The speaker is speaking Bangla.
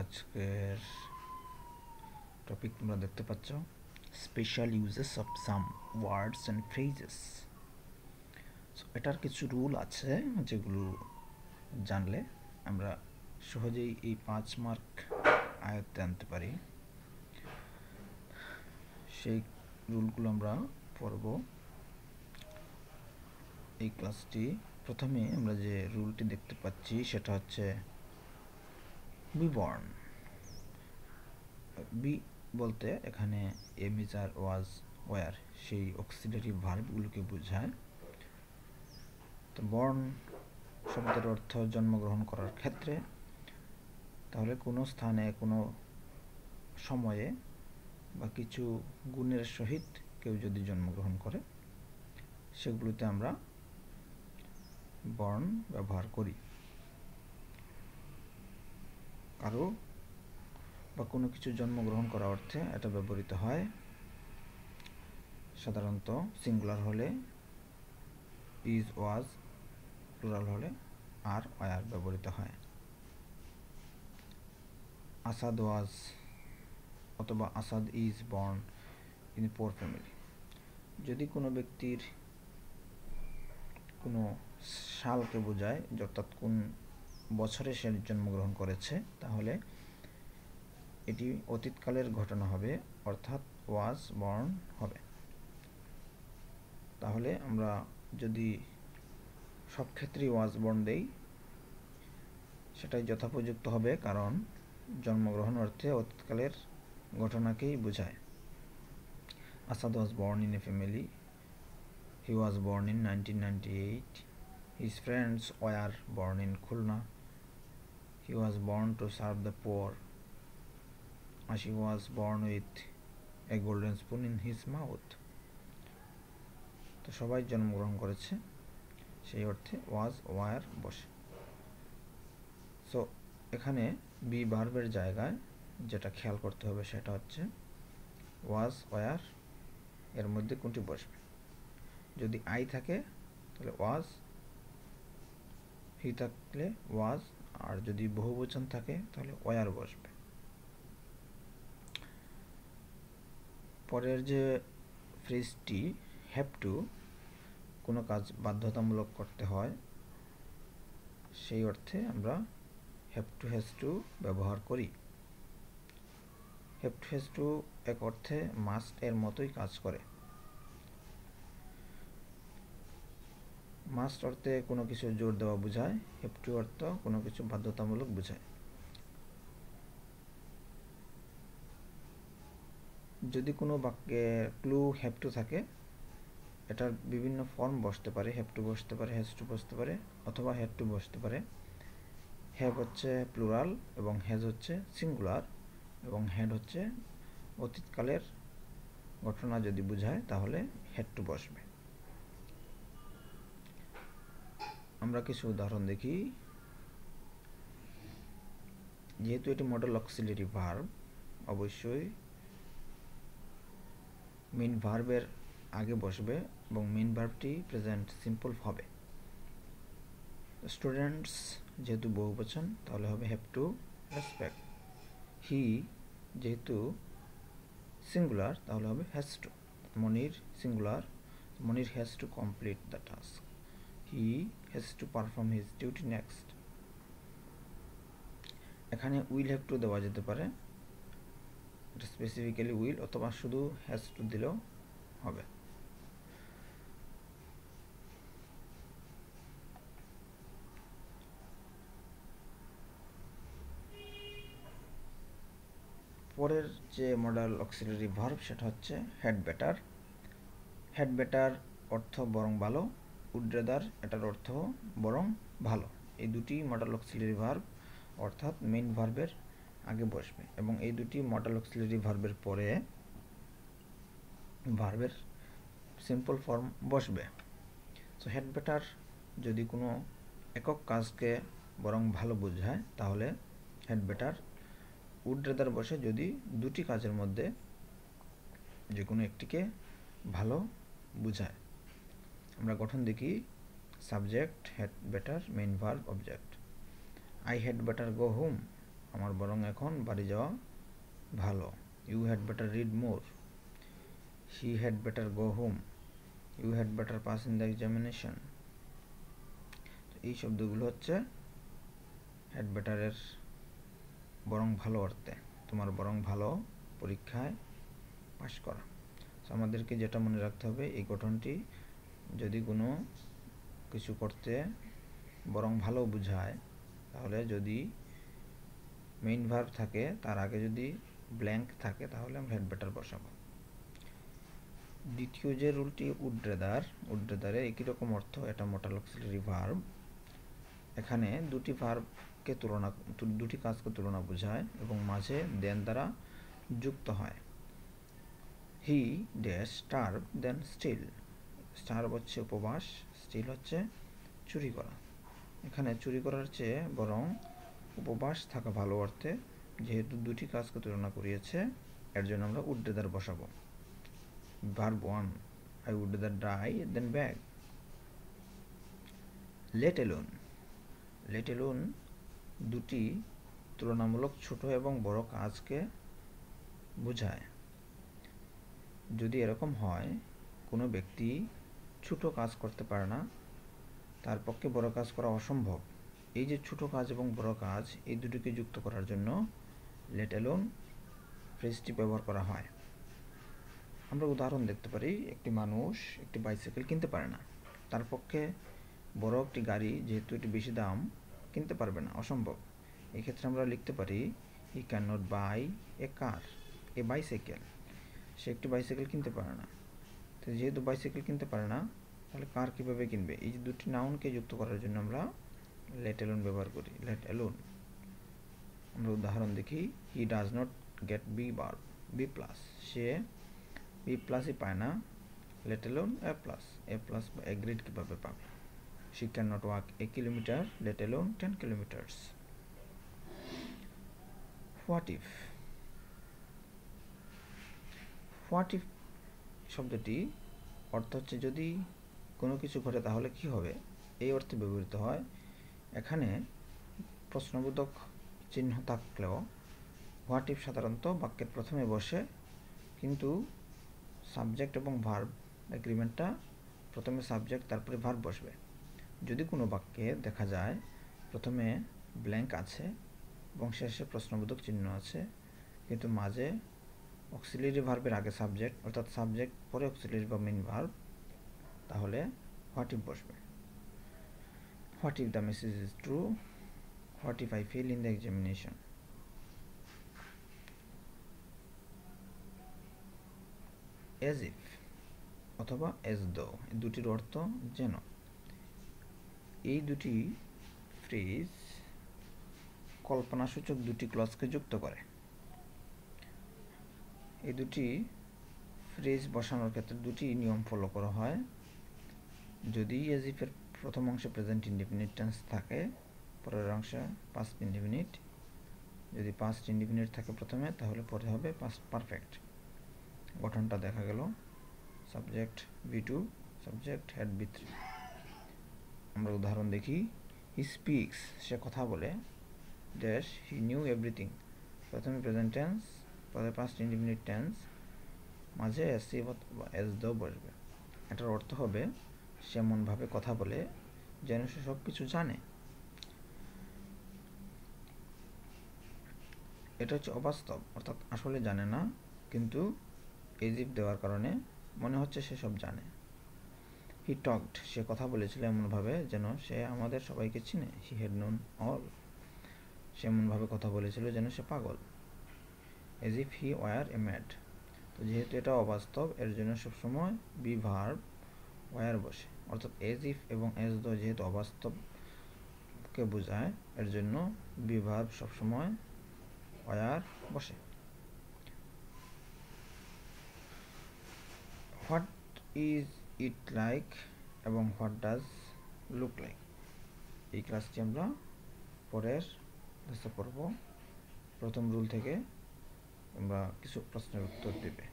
আজকের টপিক তোমরা দেখতে পাচ্ছ, special uses of some words and phrases. এটার কিছু রুল আছে যেগুলো জানলে আমরা সহজেই এই 5 মার্ক আয়ত্তে আনতে পারি। সেই রুলগুলো আমরা পড়ব এই ক্লাসটি। প্রথমে আমরা যে রুলটি দেখতে পাচ্ছি সেটা হচ্ছে বি বর্ন। বি বলতে এখানে am is are was were সেই অক্সিলারি ভার্বগুলোকে বোঝায়। তো বর্ন শব্দের অর্থ জন্মগ্রহণ করার ক্ষেত্রে, তাহলে কোনো স্থানে কোনো সময়ে বা কিছু গুণের সহিত কেউ যদি জন্মগ্রহণ করে সেগুলোতে আমরা বর্ন ব্যবহার করি। কারো বা কোনো কিছু জন্মগ্রহণ করা অর্থে এটা ব্যবহৃত হয়। সাধারণত সিঙ্গুলার হলে ইজ ওয়াজ, প্লুরাল হলে আর ওয়ার ব্যবহৃত হয়। আসাদ ওয়াজ অথবা Asad is born in poor family. যদি কোনো ব্যক্তির কোনো সালকে বোঝায়, অর্থাৎ কোন বছরে সে জন্মগ্রহণ করেছে, তাহলে এটি অতীতকালের ঘটনা হবে, অর্থাৎ ওয়াজ বর্ন হবে। তাহলে আমরা যদি সব ক্ষেত্রেই ওয়াজ বর্ন দেই সেটাই যথোপযুক্ত হবে, কারণ জন্মগ্রহণ অর্থে অতীতকালের ঘটনাকেই বোঝায়। Asad was born in a family. He was born in 1998. His friends were born in Khulna. He was born to serve the poor. She was born with a golden spoon in his mouth. তো সবাই জন্মগ্রহণ করেছে, সেই অর্থে ওয়াজ ওয়ার বসে। সো এখানে বি ভার্বের জায়গায় যেটা খেয়াল করতে হবে সেটা হচ্ছে ওয়াজ ওয়ার এর মধ্যে কোনটি বসবে। যদি আই থাকে তাহলে ওয়াজ, হি থাকলে ওয়াজ, আর যদি বহুবচন থাকে তাহলে ওয়ার বসবে। পরের যে ফ্রেজটি হ্যাভ টু, কোনো কাজ বাধ্যতামূলক করতে হয়, সেই অর্থে আমরা হ্যাভ টু হ্যাজ টু ব্যবহার করি। হ্যাভ টু হ্যাজ টু এক অর্থে মাস্ট এর মতোই কাজ করে। মাস্ট অর্থে কোনো কিছু জোর দেওয়া বোঝায়, হ্যাভ টু অর্থ কোনো কিছু বাধ্যতামূলক বোঝায়। যদি কোনো বাক্যে ক্লু হ্যাভ টু থাকে, এটার বিভিন্ন ফর্ম বসতে পারে। হ্যাভ টু বসতে পারে, হ্যাজ টু বসতে পারে, অথবা হ্যাড টু বসতে পারে। হ্যাভ হচ্ছে প্লুরাল এবং হ্যাজ হচ্ছে সিঙ্গুলার, এবং হ্যাড হচ্ছে অতীতকালের ঘটনা যদি বোঝায় তাহলে হ্যাড টু বসবে। আমরা কিছু উদাহরণ দেখি। যেহেতু এটি মডেল অক্সিলারি ভার্ব, অবশ্যই মেইন ভার্বের আগে বসবে এবং মেইন ভার্বটি প্রেজেন্ট সিম্পল হবে। স্টুডেন্টস যেহেতু বহুবচন তাহলে হবে হ্যাভ টু রেসপেক্ট। হি যেহেতু সিঙ্গুলার তাহলে হবে has to. Monir singular, Monir has to complete the task. He has to perform his duty next. এখানে উইল হ্যাভ টু দেওয়া যেতে পারে, এটা স্পেসিফিক্যালি উইল, অথবা শুধু হ্যাজ টু দিলেও হবে। পরের যে মডেল অক্সিলারি ভার্ব সেটা হচ্ছে হ্যাড বেটার। হ্যাড বেটার অর্থ বরং ভালো, উড রেদার এটার অর্থ বরং ভালো। এই দুটি মডেল অক্সিলারি ভার্ব, অর্থাৎ মেইন ভার্বের আগে বসবে, এবং এই দুটি মডেল অক্সিলারি ভার্বের পরে ভার্বের সিম্পল ফর্ম বসবে। সো হ্যাড বেটার যদি কোনো একক কাজকে বরং ভালো বোঝায় তাহলে হ্যাড বেটার। উড রেদার বসে যদি দুটি কাজের মধ্যে যে কোনো একটিকে ভালো বোঝায়। আমরা গঠন দেখি। Subject had better, main verb object. I had better go home, আমার বরং এখন বাড়ি যাওয়া ভালো। You had better read more. He had better go home. You had better pass in the examination. এই শব্দগুলো হচ্ছে হ্যাড বেটারের বরং ভালো অর্থে, তোমার বরং ভালো পরীক্ষায় পাশ করা। আমাদেরকে যেটা মনে রাখতে হবে, এই গঠনটি যদি কোনো কিছু করতে বরং ভালো বোঝায়, তাহলে যদি মেইন ভার্ব থাকে তার আগে যদি ব্ল্যাঙ্ক থাকে তাহলে আমরা হ্যাড বেটার বসাবো। দ্বিতীয় যে রুলটি উড রেদারে একই রকম অর্থ, এটা মোটাল অক্সিলারি ভার্ব। এখানে দুটি কাজকে তুলনা বোঝায় এবং মাঝে দেন দ্বারা যুক্ত হয়। He dash starve than steal. Starve হচ্ছে উপবাস, স্টিল হচ্ছে চুরি করা। এখানে চুরি করার চেয়ে বরং উপবাস থাকা ভালো অর্থে, যেহেতু দুটি কাজকে তুলনা করিয়েছে, এর জন্য আমরা উড রেদার বসাবো। Verb 1, I would rather die than beg. let alone দুটি তুলনামূলক ছোট এবং বড় কাজকে বোঝায়। যদি এরকম হয় কোনো ব্যক্তি ছোট কাজ করতে পারে না, তার পক্ষে বড় কাজ করা অসম্ভব, এই যে ছোট কাজ এবং বড় কাজ, এই দুটিকে যুক্ত করার জন্য let alone ফ্রেজটি ব্যবহার করা হয়। আমরা উদাহরণ দেখতে পারি, একটি মানুষ একটি বাইসাইকেল কিনতে পারে না, তার পক্ষে বড় একটি গাড়ি, যেহেতু এটি বেশি দাম, কিনতে পারবে না, অসম্ভব। এক্ষেত্রে আমরা লিখতে পারি he can not buy a car, a bicycle. সে একটি বাইসাইকেল কিনতে পারে না, তো যেহেতু বাইসাইকেল কিনতে পারে না, তাহলে কার কীভাবে কিনবে? এই যে দুটি নাউনকে যুক্ত করার জন্য আমরা let alone ব্যবহার করি, let alone। আমরা উদাহরণ দেখি, he does not get B verb, B plus, সে বি প্লাসই পায় না, let alone A plus. A plus বা এ গ্রেড কীভাবে পাবে? She cannot walk a kilometer, let alone 10 kilometers. What if? What if শব্দটি অর্থ হচ্ছে যদি কোনো কিছু ঘটে তাহলে কি হবে, এই অর্থে ব্যবহৃত হয়। এখানে প্রশ্নবোধক চিহ্ন থাকলেও হোয়াট ইফ সাধারণত বাক্যের প্রথমে বসে, কিন্তু সাবজেক্ট এবং ভার্ব এগ্রিমেন্টটা প্রথমে সাবজেক্ট তারপরে ভার্ব বসবে। যদি কোনো বাক্যে দেখা যায় প্রথমে ব্ল্যাঙ্ক আছে এবং শেষে প্রশ্নবোধক চিহ্ন আছে, কিন্তু মাঝে অক্সিলারি ভার্বের আগে সাবজেক্ট, অর্থাৎ সাবজেক্ট পরে অক্সিলারি বা মেইন ভার্ব, তাহলে হোয়াট ইফ বসবে। What if the message is true? What if I fail in the examination? Age if অথবা এজ দো, এই দুটির অর্থ যেন। এই দুটি ফ্রেজ কল্পনাসূচক দুটি ক্লজকে যুক্ত করে। এই দুটি ফ্রেজ বসানোর ক্ষেত্রে দুটি নিয়ম ফলো করা হয়। যদি এজ ইফের প্রথম অংশে প্রেজেন্ট ইনডিফিনিট টেন্স থাকে, পরের অংশে পাস্ট ইনডিফিনিট। যদি পাস্ট ইনডিফিনিট থাকে প্রথমে, তাহলে পরে হবে পাস্ট পারফেক্ট। গঠনটা দেখা গেল, subject V2, subject head V3। আমরা উদাহরণ দেখি, হি স্পিক্স, সে কথা বলে, ড্যাশ হি নিউ এভরিথিং, প্রথমে প্রেজেন্ট টেন্স, পরে পাস্ট ইনডিফিনিট টেন্স, মাঝে এসি বা এস দো বসবে। এটার অর্থ হবে সে এমনভাবে কথা বলে যেন সে সব কিছু জানে। এটা হচ্ছে অবাস্তব, অর্থাৎ আসলে জানে না, কিন্তু এজ ইফ দেওয়ার কারণে মনে হচ্ছে সে সব জানে। হি টকড, সে কথা বলেছিল এমনভাবে যেন সে আমাদের সবাইকে চিনে। হি হ্যাড নোন অল, সে এমনভাবে কথা বলেছিল যেন সে পাগল। Age if he war A mad, তো যেহেতু এটা অবাস্তব, এর জন্য সবসময় বি ভার্ব ওয়ার বসে, অর্থাৎ এজ ইফ এবং এজ দো যেহেতু অবাস্তবকে বোঝায়, এর জন্য বি ভার্ব সবসময় ওয়ার বসে। হোয়াট ইজ ইট লাইক এবং হোয়াট ডাজ লুক লাইক, এই ক্লাসটি আমরা পরের ক্লাসে পড়ব। প্রথম রুল থেকে আমরা কিছু প্রশ্নের উত্তর দেবে।